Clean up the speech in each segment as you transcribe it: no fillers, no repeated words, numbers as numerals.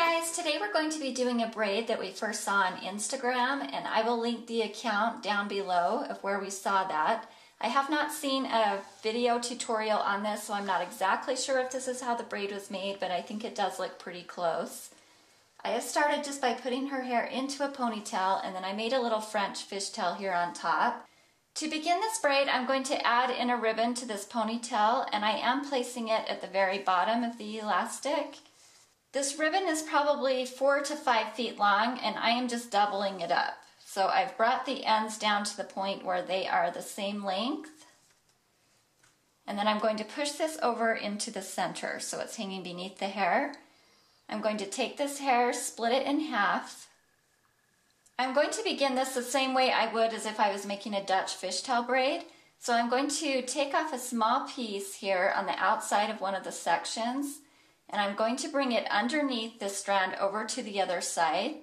guys, today we're going to be doing a braid that we first saw on Instagram, and I will link the account down below of where we saw that. I have not seen a video tutorial on this, so I'm not exactly sure if this is how the braid was made, but I think it does look pretty close. I have started just by putting her hair into a ponytail, and then I made a little French fishtail here on top. To begin this braid, I'm going to add in a ribbon to this ponytail, and I am placing it at the very bottom of the elastic. This ribbon is probably 4 to 5 feet long, and I am just doubling it up. So I've brought the ends down to the point where they are the same length. And then I'm going to push this over into the center so it's hanging beneath the hair. I'm going to take this hair, split it in half. I'm going to begin this the same way I would as if I was making a Dutch fishtail braid. So I'm going to take off a small piece here on the outside of one of the sections, and I'm going to bring it underneath this strand over to the other side.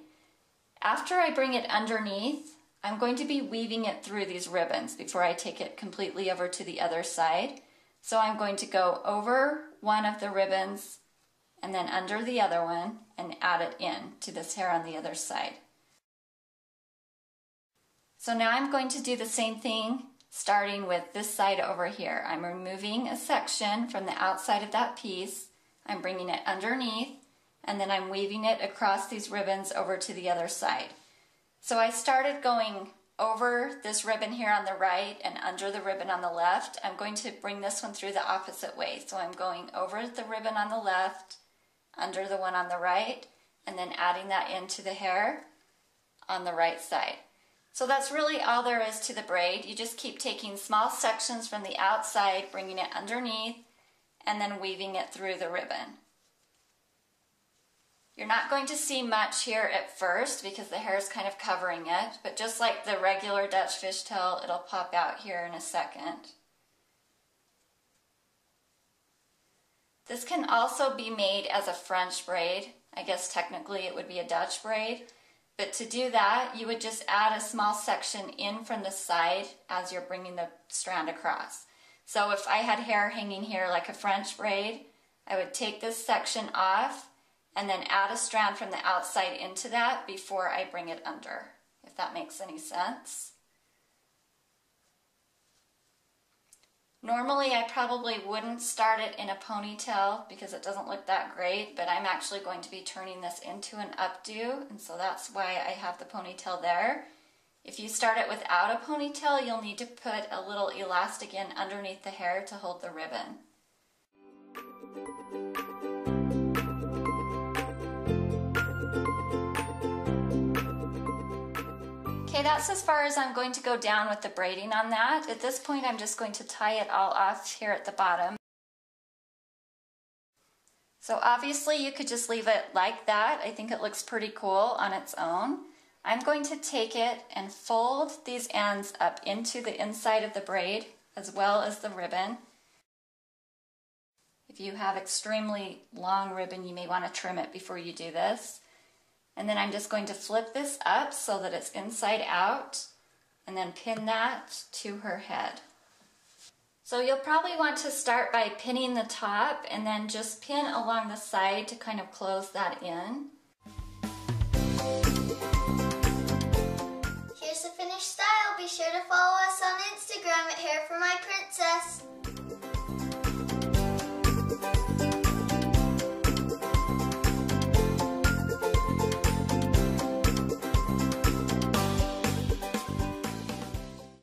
After I bring it underneath, I'm going to be weaving it through these ribbons before I take it completely over to the other side. So I'm going to go over one of the ribbons and then under the other one and add it in to this hair on the other side. So now I'm going to do the same thing starting with this side over here. I'm removing a section from the outside of that piece. I'm bringing it underneath, and then I'm weaving it across these ribbons over to the other side. So I started going over this ribbon here on the right and under the ribbon on the left. I'm going to bring this one through the opposite way. So I'm going over the ribbon on the left, under the one on the right, and then adding that into the hair on the right side. So that's really all there is to the braid. You just keep taking small sections from the outside, bringing it underneath, and then weaving it through the ribbon. You're not going to see much here at first because the hair is kind of covering it, but just like the regular Dutch fishtail, it'll pop out here in a second. This can also be made as a French braid. I guess technically it would be a Dutch braid, but to do that, you would just add a small section in from the side as you're bringing the strand across. So if I had hair hanging here like a French braid, I would take this section off and then add a strand from the outside into that before I bring it under, if that makes any sense. Normally I probably wouldn't start it in a ponytail because it doesn't look that great, but I'm actually going to be turning this into an updo, and so that's why I have the ponytail there. If you start it without a ponytail, you'll need to put a little elastic in underneath the hair to hold the ribbon. Okay, that's as far as I'm going to go down with the braiding on that. At this point, I'm just going to tie it all off here at the bottom. So obviously you could just leave it like that. I think it looks pretty cool on its own. I'm going to take it and fold these ends up into the inside of the braid as well as the ribbon. If you have extremely long ribbon, you may want to trim it before you do this. And then I'm just going to flip this up so that it's inside out and then pin that to her head. So you'll probably want to start by pinning the top and then just pin along the side to kind of close that in. Here's the finished style. Be sure to follow us on Instagram at Hair for My Princess.